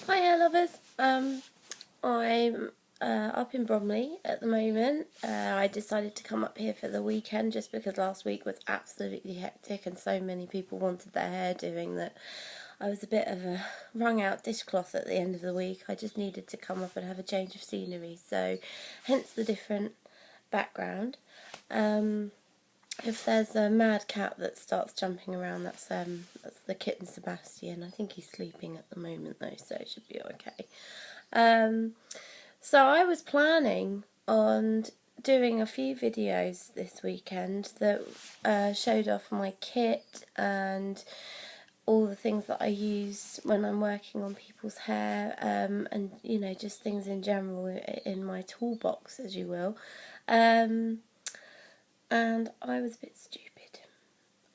Hiya lovers, I'm up in Bromley at the moment. I decided to come up here for the weekend just because last week was absolutely hectic and so many people wanted their hair doing that I was a bit of a wrung out dishcloth at the end of the week. I just needed to come up and have a change of scenery, so hence the different background. If there's a mad cat that starts jumping around, that's the kitten Sebastian. I think he's sleeping at the moment though, so it should be okay. So I was planning on doing a few videos this weekend that showed off my kit and all the things that I use when I'm working on people's hair, and you know, just things in general in my toolbox, as you will. And I was a bit stupid.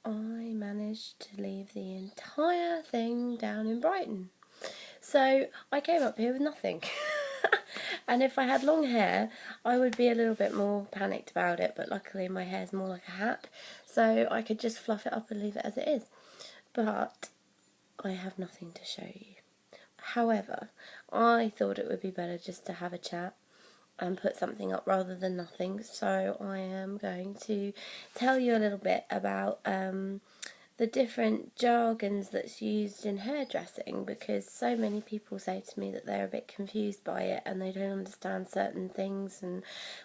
I managed to leave the entire thing down in Brighton. So I came up here with nothing. And if I had long hair, I would be a little bit more panicked about it, but luckily my hair's more like a hat, so I could just fluff it up and leave it as it is. But I have nothing to show you. However, I thought it would be better just to have a chat and put something up rather than nothing, so I am going to tell you a little bit about the different jargons that's used in hairdressing, because so many people say to me that they're a bit confused by it and they don't understand certain things and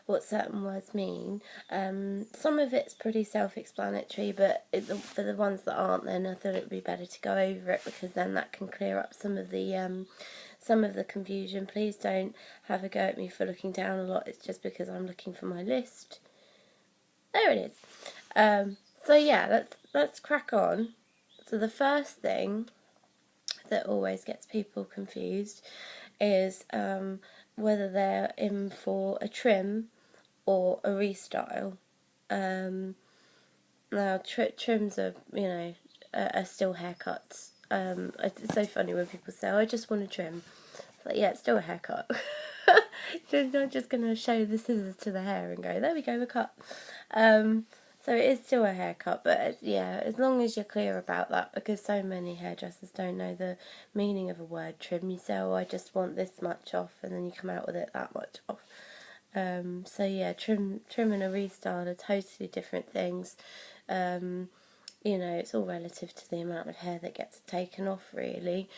what certain words mean. Some of it's pretty self-explanatory, but for the ones that aren't, then I thought it would be better to go over it, because then that can clear up some of the confusion. Please don't have a go at me for looking down a lot. It's just because I'm looking for my list. There it is. So yeah, let's crack on. So the first thing that always gets people confused is whether they're in for a trim or a restyle. Now trims are, are still haircuts. It's so funny when people say, "Oh, I just want a trim." It's like, yeah, it's still a haircut. You're not just going to show the scissors to the hair and go, there we go, we're cut. So it is still a haircut, but yeah, as long as you're clear about that, because so many hairdressers don't know the meaning of a word trim. You say, oh, I just want this much off, and then you come out with it that much off. So yeah, trim and a restyle are totally different things. It's all relative to the amount of hair that gets taken off, really.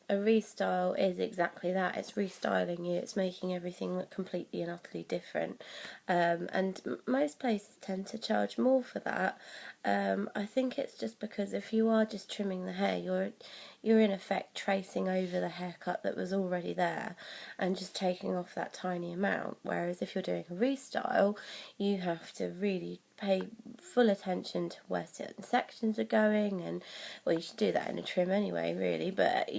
A restyle is exactly that. It's restyling you. It's making everything look completely and utterly different. And most places tend to charge more for that. I think it's just because if you are just trimming the hair, you're in effect tracing over the haircut that was already there and just taking off that tiny amount. Whereas if you're doing a restyle, you have to really pay full attention to where certain sections are going, and well, you should do that in a trim anyway, really, but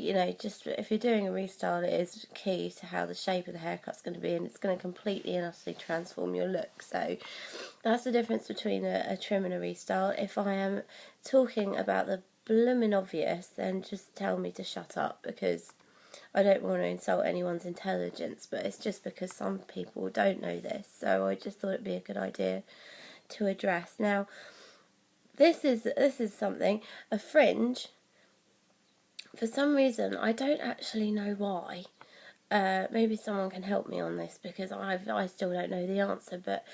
just if you're doing a restyle, it is key to how the shape of the haircut's going to be, and it's going to completely and utterly transform your look. So that's the difference between a trim and a restyle. If I am talking about the bloomin' obvious, then just tell me to shut up, because I don't want to insult anyone's intelligence, but it's just because some people don't know this, so I just thought it'd be a good idea to address. Now, this is something, a fringe, for some reason, I don't actually know why. Maybe someone can help me on this, because I still don't know the answer, but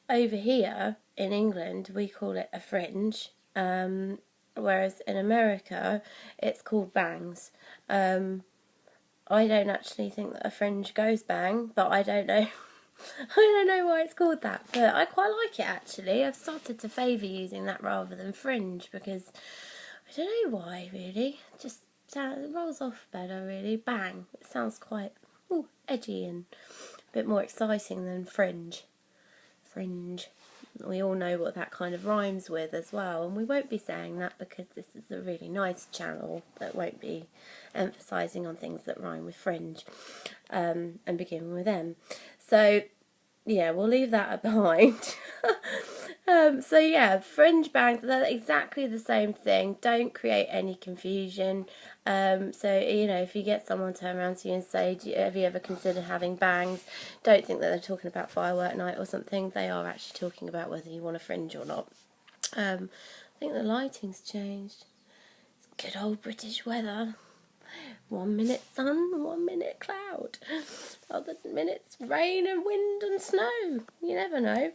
over here in England we call it a fringe, whereas in America it's called bangs. I don't actually think that a fringe goes bang, but I don't know. I don't know why it's called that, but I quite like it actually. I've started to favour using that rather than fringe, because I don't know why, really. It rolls off better, really. Bang. It sounds quite edgy and a bit more exciting than fringe. Fringe. We all know what that kind of rhymes with as well, and we won't be saying that because this is a really nice channel that won't be emphasising on things that rhyme with fringe and beginning with M. So yeah, we'll leave that behind. So yeah, fringe bangs, they're exactly the same thing. Don't create any confusion. So if you get someone turn around to you and say, have you ever considered having bangs? Don't think that they're talking about firework night or something. They are actually talking about whether you want a fringe or not. I think the lighting's changed. It's good old British weather. 1 minute sun, 1 minute cloud, other minutes rain and wind and snow. You never know.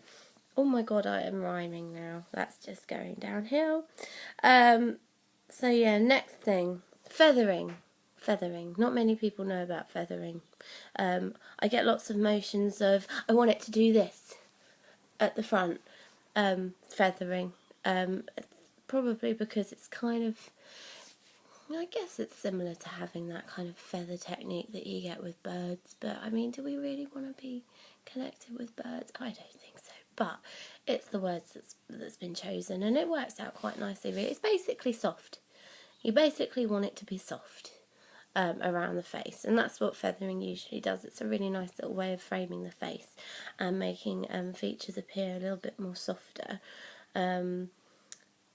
Oh my god, I am rhyming now. That's just going downhill. So yeah, next thing, feathering. Feathering. Not many people know about feathering. I get lots of motions of, I want it to do this at the front. Feathering. It's probably because it's kind of, I guess it's similar to having that kind of feather technique that you get with birds, but I mean, do we really want to be connected with birds? I don't think so, but it's the words that's been chosen, and it works out quite nicely, really. It's basically soft. You basically want it to be soft around the face, and that's what feathering usually does. It's a really nice little way of framing the face and making features appear a little bit more softer.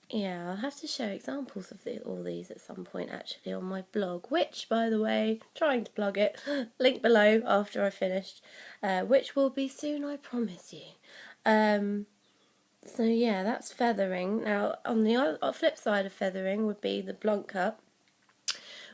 Yeah, I'll have to show examples of all these at some point actually on my blog, which, by the way, trying to plug it, link below after I finished, which will be soon, I promise you. So yeah, that's feathering. Now, on the flip side of feathering would be the blunt cut,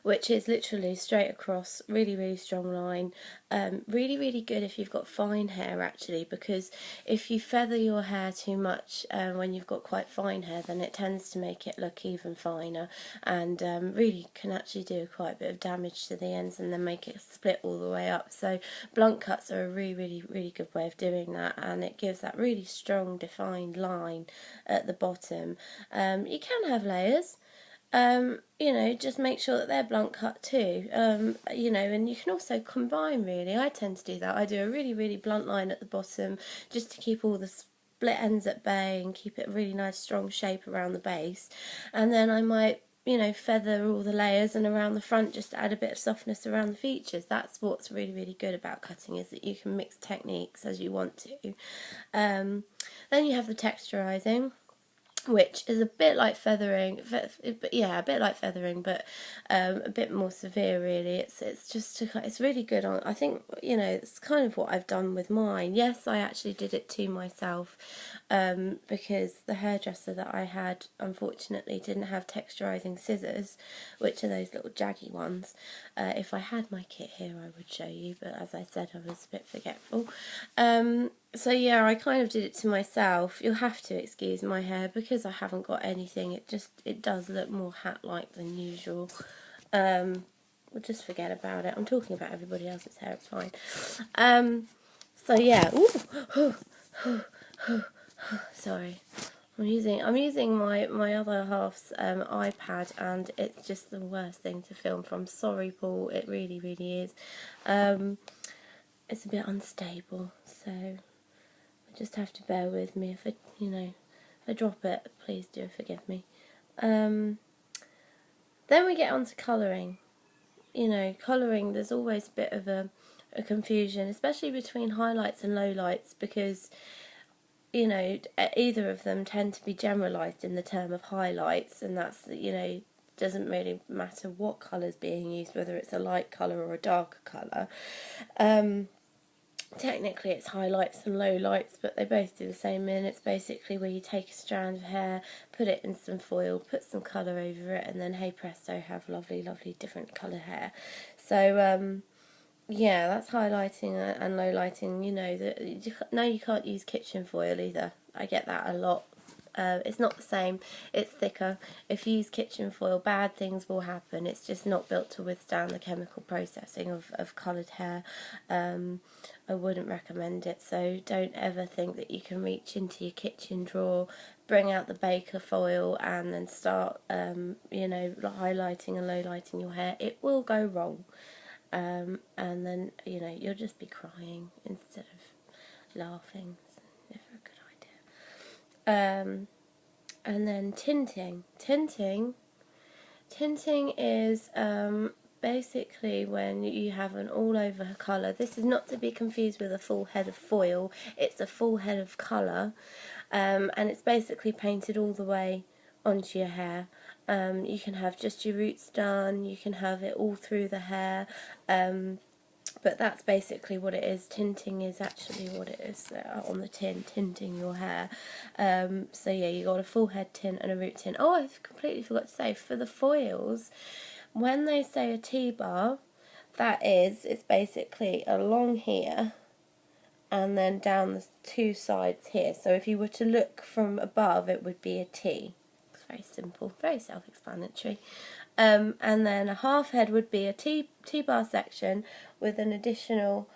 which is literally straight across, really, really strong line. Really, really good if you've got fine hair, actually, because if you feather your hair too much when you've got quite fine hair, then it tends to make it look even finer, and really can actually do quite a bit of damage to the ends and then make it split all the way up. So blunt cuts are a really, really, really good way of doing that, and it gives that really strong, defined line at the bottom. You can have layers. You know, just make sure that they're blunt cut too, you know, and you can also combine, really. I tend to do that. I do a really, really blunt line at the bottom just to keep all the split ends at bay and keep it a really nice strong shape around the base, and then I might, you know, feather all the layers and around the front just to add a bit of softness around the features. That's what's really, really good about cutting, is that you can mix techniques as you want to. Then you have the texturizing, which is a bit like feathering, yeah, a bit like feathering, but a bit more severe, really. It's really good on, I think, you know, it's kind of what I've done with mine. Yes, I actually did it to myself, because the hairdresser that I had, unfortunately, didn't have texturizing scissors, which are those little jaggy ones. If I had my kit here, I would show you, but as I said, I was a bit forgetful. So yeah, I kind of did it to myself. You'll have to excuse my hair because I haven't got anything. It does look more hat-like than usual. We'll just forget about it. I'm talking about everybody else's hair, it's fine. So yeah, sorry. I'm using my other half's iPad, and it's just the worst thing to film from. Sorry, Paul, it really, really is. It's a bit unstable, so just have to bear with me. If I drop it, please do forgive me. Then we get on to colouring. You know, colouring, there's always a bit of a confusion, especially between highlights and lowlights, because, you know, either of them tend to be generalised in the term of highlights, and that's, you know, doesn't really matter what colour's being used, whether it's a light colour or a darker colour. Technically it's highlights and lowlights, but they both do the same, and it's basically where you take a strand of hair, put it in some foil, put some colour over it, and then hey presto, have lovely, lovely different colour hair. So yeah, that's highlighting and lowlighting. You know that no, you can't use kitchen foil either. I get that a lot. It's not the same, it's thicker. If you use kitchen foil, bad things will happen. It's just not built to withstand the chemical processing of coloured hair. I wouldn't recommend it, so don't ever think that you can reach into your kitchen drawer, bring out the baker foil, and then start, you know, highlighting and lowlighting your hair. It will go wrong, and then, you know, you'll just be crying instead of laughing. It's never a good idea. And then tinting. Tinting is basically when you have an all-over colour. This is not to be confused with a full head of foil. It's a full head of colour, and it's basically painted all the way onto your hair. You can have just your roots done. You can have it all through the hair. But that's basically what it is. Tinting is actually what it is on the tin, tinting your hair. So yeah, you got a full head tint and a root tint. Oh, I completely forgot to say, for the foils, when they say a T-bar, it's basically along here and then down the two sides here. So if you were to look from above, it would be a T. It's very simple, very self-explanatory. And then a half head would be a T-bar section with an additional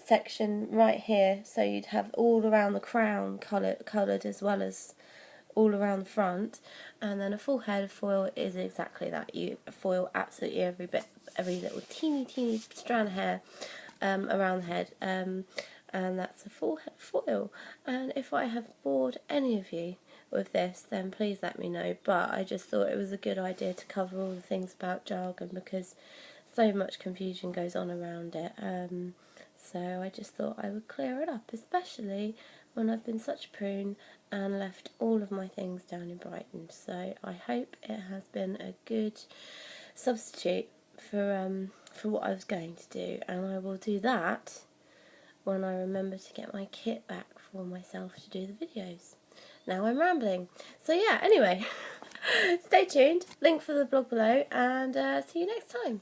section right here, so you'd have all around the crown coloured as well as all around the front. And then a full head of foil is exactly that. You foil absolutely every little teeny strand of hair around the head, and that's a full head foil. And if I have bored any of you with this, then please let me know, but I just thought it was a good idea to cover all the things about jargon because so much confusion goes on around it. So I just thought I would clear it up, especially when I've been such a prune and left all of my things down in Brighton. So I hope it has been a good substitute for what I was going to do, and I will do that when I remember to get my kit back for myself to do the videos. Now I'm rambling. So yeah, anyway, stay tuned, link for the blog below, and see you next time.